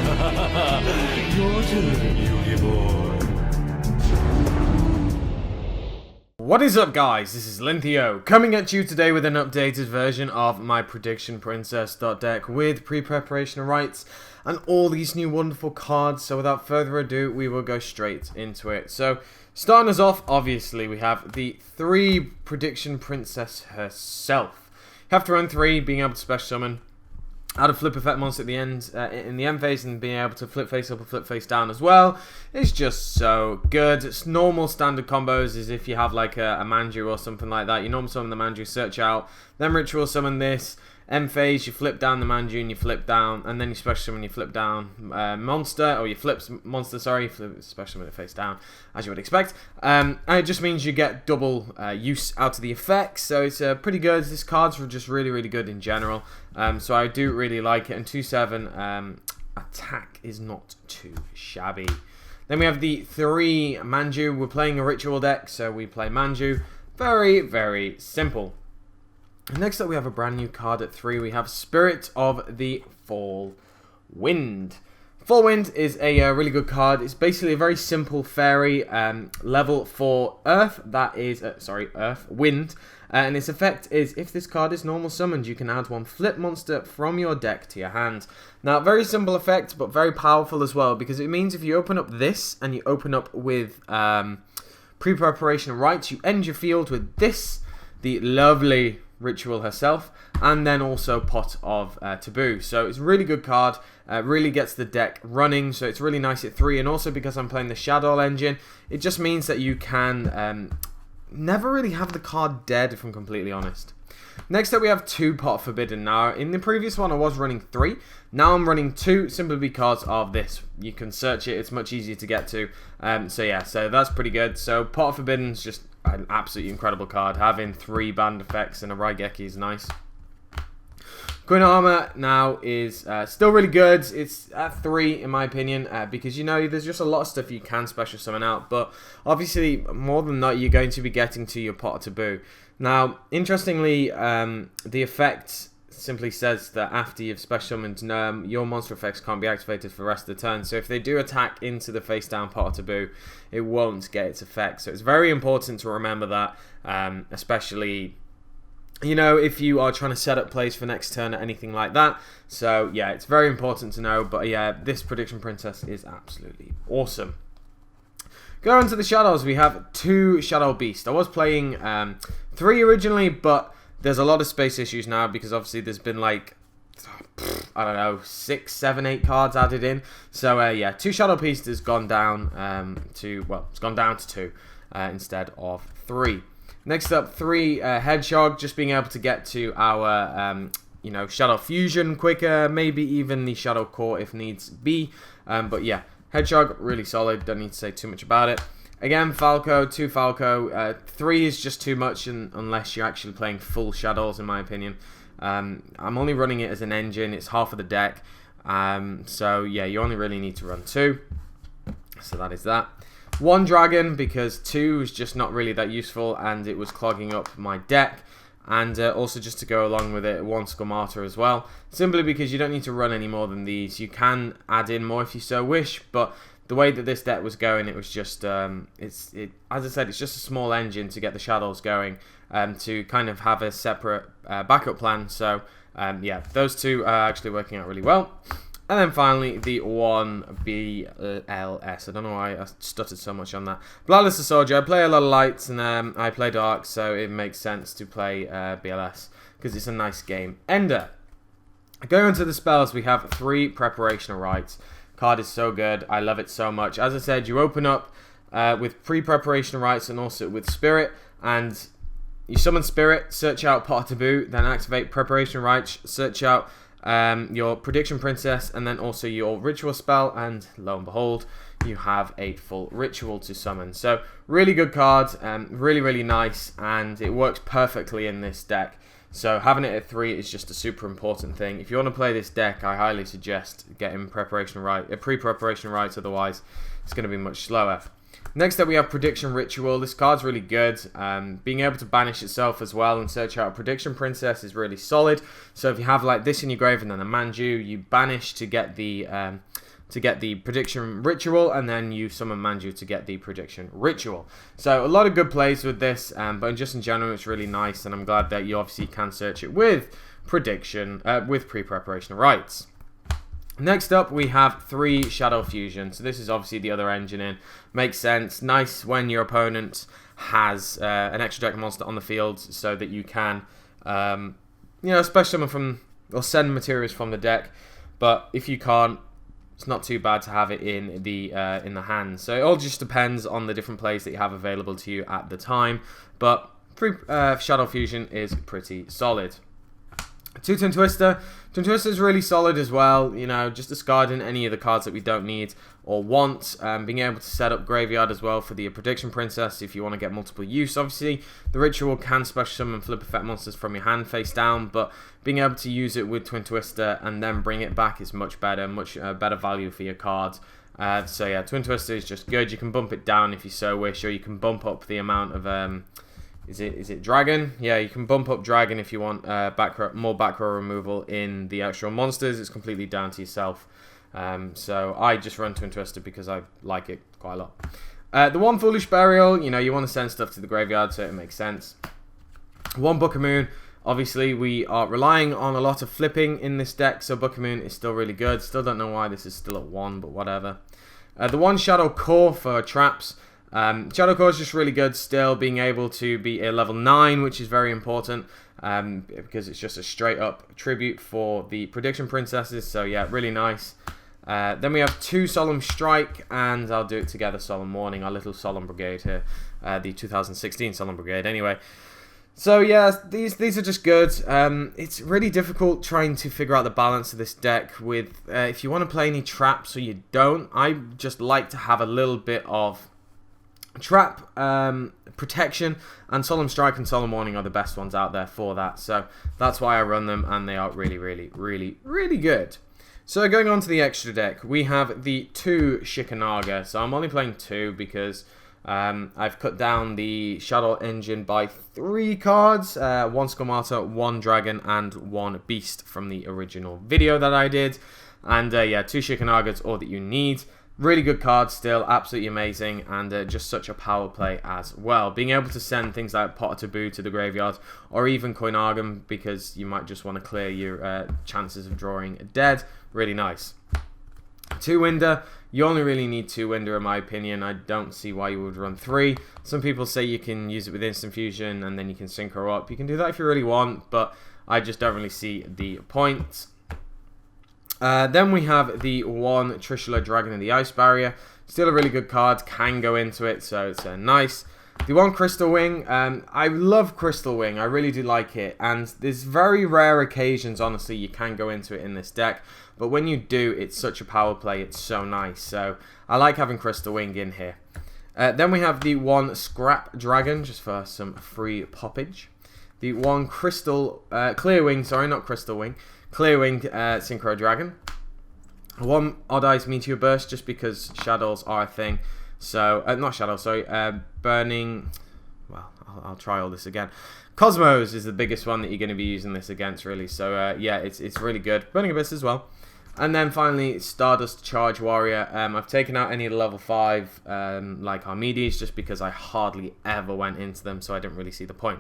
Your turn, Yugi boy. What is up, guys? This is Linthio coming at you today with an updated version of my Prediction Princess deck with pre-preparation rights and all these new wonderful cards. So without further ado, we will go straight into it. So starting us off, obviously we have the 3 Prediction Princess herself. You have to run 3, being able to special summon, add a flip effect monster at the end, in the end phase, and being able to flip face up and flip face down as well. It's just so good. It's normal standard combos is if you have like a Manju or something like that. You normal summon the Manju, search out, then ritual summon this. End phase, you flip down the Manju and you flip down, and then you special summon, you flip down monster, or you flip monster, sorry, flip special summon it face down, as you would expect. And it just means you get double use out of the effects, so it's pretty good. This card's just really, really good in general, so I do really like it, and 2/7 attack is not too shabby. Then we have the 3 Manju. We're playing a ritual deck, so we play Manju. Very, very simple. Next up, we have a brand new card at 3. We have Spirit of the Fall Wind. Fall Wind is a really good card. It's basically a very simple fairy level for Earth. That is, Earth, Wind. And its effect is, if this card is normal summoned, you can add 1 flip monster from your deck to your hand. Now, very simple effect, but very powerful as well, because it means if you open up this, and you open up with pre-preparation rights, you end your field with this, the lovely Ritual herself, and then also Pot of Taboo. So it's a really good card, really gets the deck running, so it's really nice at 3, and also because I'm playing the Shadow engine, it just means that you can never really have the card dead, if I'm completely honest. Next up, we have 2 Pot Forbidden. Now, in the previous one, I was running 3. Now I'm running 2 simply because of this. You can search it. It's much easier to get to. So yeah, so that's pretty good. So Pot Forbidden is just an absolutely incredible card. Having 3 band effects and a Raigeki is nice. Queen Armor now is still really good. It's at 3 in my opinion, because you know there's just a lot of stuff you can special summon out, but obviously more than that you're going to be getting to your Pot of Taboo. Now, interestingly, the effect simply says that after you've special summoned, your monster effects can't be activated for the rest of the turn. So if they do attack into the face down Pot of Taboo, it won't get its effect. So it's very important to remember that, especially, you know, if you are trying to set up plays for next turn or anything like that. So yeah, it's very important to know. But yeah, this Prediction Princess is absolutely awesome. Going to the Shadows, we have 2 Shadow Beasts. I was playing 3 originally, but there's a lot of space issues now because obviously there's been like, I don't know, 6, 7, 8 cards added in. So yeah, 2 Shadow Beasts has gone down to, well, it's gone down to 2 instead of 3. Next up, 3 Hedgehog, just being able to get to our, you know, Shadow Fusion quicker, maybe even the Shadow Core if needs be. But yeah, Hedgehog, really solid, don't need to say too much about it. Again, Falco, 2 Falco, 3 is just too much unless you're actually playing full Shadows, in my opinion. I'm only running it as an engine, it's half of the deck. So yeah, you only really need to run 2. So that is that. 1 Dragon, because 2 is just not really that useful, and it was clogging up my deck. And also just to go along with it, 1 Squamata as well. Simply because you don't need to run any more than these. You can add in more if you so wish, but the way that this deck was going, it was just, as I said, it's just a small engine to get the Shadows going, to kind of have a separate backup plan. So yeah, those 2 are actually working out really well. And then finally, the 1 BLS. I don't know why I stuttered so much on that. Bloodless the Soldier. I play a lot of lights and I play dark, so it makes sense to play BLS because it's a nice game ender. Going on to the spells, we have 3 Preparation Rights. Card is so good. I love it so much. As I said, you open up with pre-preparation rights and also with Spirit, and you summon Spirit, search out Pot of Taboo, then activate preparation rights, search out your Prediction Princess, and then also your ritual spell, and lo and behold, you have a full ritual to summon. So really good card, really, really nice, and it works perfectly in this deck. So having it at 3 is just a super important thing. If you want to play this deck, I highly suggest getting pre-preparation right, otherwise it's going to be much slower. Next up we have Prediction Ritual. This card's really good. Being able to banish itself as well and search out a Prediction Princess is really solid. So if you have like this in your grave and then a Manju, you banish to get the to get the prediction ritual, and then you summon Manju to get the prediction ritual. So a lot of good plays with this, but just in general it's really nice, and I'm glad that you obviously can search it with prediction, with pre-preparation rights. Next up, we have 3 Shadow Fusion. So this is obviously the other engine in. Makes sense. Nice when your opponent has an extra deck monster on the field, so that you can, special summon from or send materials from the deck. But if you can't, it's not too bad to have it in the hand. So it all just depends on the different plays that you have available to you at the time. But 3 Shadow Fusion is pretty solid. 2 Twin Twister. Twin Twister is really solid as well, just discarding any of the cards that we don't need or want. Being able to set up Graveyard as well for the Prediction Princess if you want to get multiple use. Obviously, the Ritual can special summon flip effect monsters from your hand face down, but being able to use it with Twin Twister and then bring it back is much better value for your cards. So yeah, Twin Twister is just good. You can bump it down if you so wish, or you can bump up the amount of... Is it Dragon? Yeah, you can bump up Dragon if you want more back row removal in the actual monsters. It's completely down to yourself. So I just run Twin Twister because I like it quite a lot. The 1 Foolish Burial, you want to send stuff to the graveyard, so it makes sense. 1 Book of Moon. Obviously, we are relying on a lot of flipping in this deck, so Book of Moon is still really good. Still don't know why this is still at 1, but whatever. The 1 Shadow Core for traps. Shadow Core is just really good still, being able to be a level 9, which is very important, because it's just a straight up tribute for the Prediction Princesses, so yeah, really nice. Then we have 2 Solemn Strike, and I'll do it together, Solemn Warning, our little Solemn Brigade here, the 2016 Solemn Brigade anyway. So yeah, these are just good. It's really difficult trying to figure out the balance of this deck with, if you want to play any traps or you don't. I just like to have a little bit of trap, protection, and Solemn Strike and Solemn Warning are the best ones out there for that. So that's why I run them, and they are really, really, really, really good. So going on to the extra deck, we have the 2 Shikanaga. So I'm only playing 2 because I've cut down the Shadow Engine by 3 cards. 1 Squamata, 1 Dragon, and 1 Beast from the original video that I did. And yeah, 2 Shikanaga is all that you need. Really good card still, absolutely amazing, and just such a power play as well. Being able to send things like Pot of Taboo to the graveyard, or even Koinagam, because you might just want to clear your chances of drawing dead. Really nice. 2 Winder. You only really need 2 Winder in my opinion. I don't see why you would run 3. Some people say you can use it with Instant Fusion and then you can sync her up. You can do that if you really want, but I just don't really see the point. Then we have the 1 Trishula Dragon in the Ice Barrier. Still a really good card, can go into it, so it's nice. The 1 Crystal Wing, I love Crystal Wing, I really do like it. And there's very rare occasions, honestly, you can go into it in this deck. But when you do, it's such a power play, it's so nice. So I like having Crystal Wing in here. Then we have the 1 Scrap Dragon, just for some free poppage. The 1 Clear Wing, sorry, not Crystal Wing. Clear Winged Synchro Dragon. 1 Odd Eyes Meteor Burst, just because shadows are a thing. So, not shadows, sorry. Burning. Well, I'll try all this again. Cosmos is the biggest one that you're going to be using this against, really. So, yeah, it's really good. Burning Abyss as well. And then finally, Stardust Charge Warrior. I've taken out any of the level 5, like Armides, just because I hardly ever went into them, so I didn't really see the point.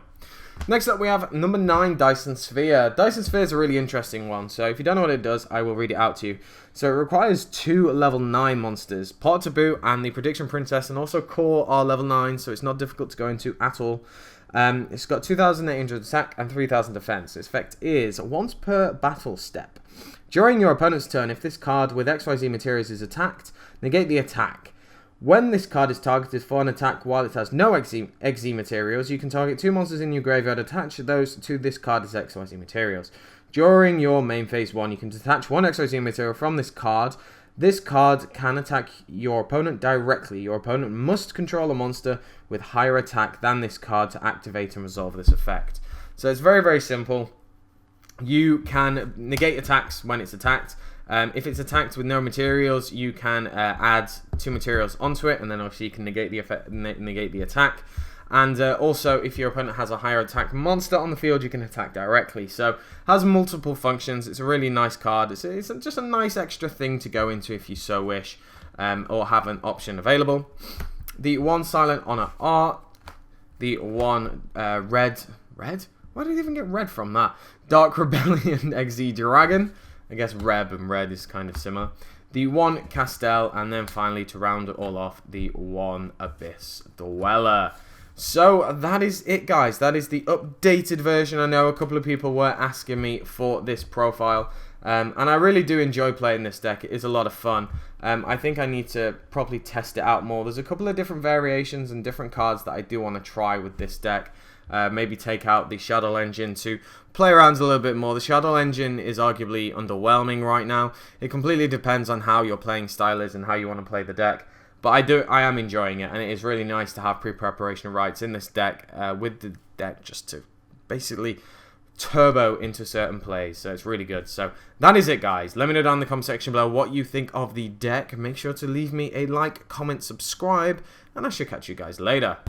Next up, we have number 9, Dyson Sphere. Dyson Sphere is a really interesting one, so if you don't know what it does, I will read it out to you. So it requires 2 level 9 monsters, Pot of Taboo and the Prediction Princess, and also Core are level 9, so it's not difficult to go into at all. It's got 2,800 attack and 3,000 defense. Its effect is once per battle step. During your opponent's turn, if this card with XYZ materials is attacked, negate the attack. When this card is targeted for an attack while it has no XZ materials, you can target 2 monsters in your graveyard, attach those to this card as XYZ materials. During your main phase 1, you can detach 1 XYZ material from this card. This card can attack your opponent directly. Your opponent must control a monster with higher attack than this card to activate and resolve this effect. So it's very, very simple. You can negate attacks when it's attacked. If it's attacked with no materials, you can add 2 materials onto it, and then obviously you can negate the effect, negate the attack. And also, if your opponent has a higher attack monster on the field, you can attack directly. So, has multiple functions. It's a really nice card. It's just a nice extra thing to go into if you so wish, or have an option available. The 1 Silent Honor Art. The 1 Red? Why did you even get red from that? Dark Rebellion XZ Dragon. I guess Reb and Red is kind of similar. The 1 Castell, and then finally to round it all off, the 1 Abyss Dweller. So that is it, guys. That is the updated version. I know a couple of people were asking me for this profile, and I really do enjoy playing this deck. It is a lot of fun. I think I need to properly test it out more. There's a couple of different variations and different cards that I do want to try with this deck. Maybe take out the Shadow Engine to play around a little bit more. The Shadow Engine is arguably underwhelming right now. It completely depends on how your playing style is and how you want to play the deck. But I am enjoying it, and it is really nice to have pre-preparation rights in this deck with the deck just to basically turbo into certain plays. So it's really good. So that is it, guys. Let me know down in the comment section below what you think of the deck. Make sure to leave me a like, comment, subscribe, and I shall catch you guys later.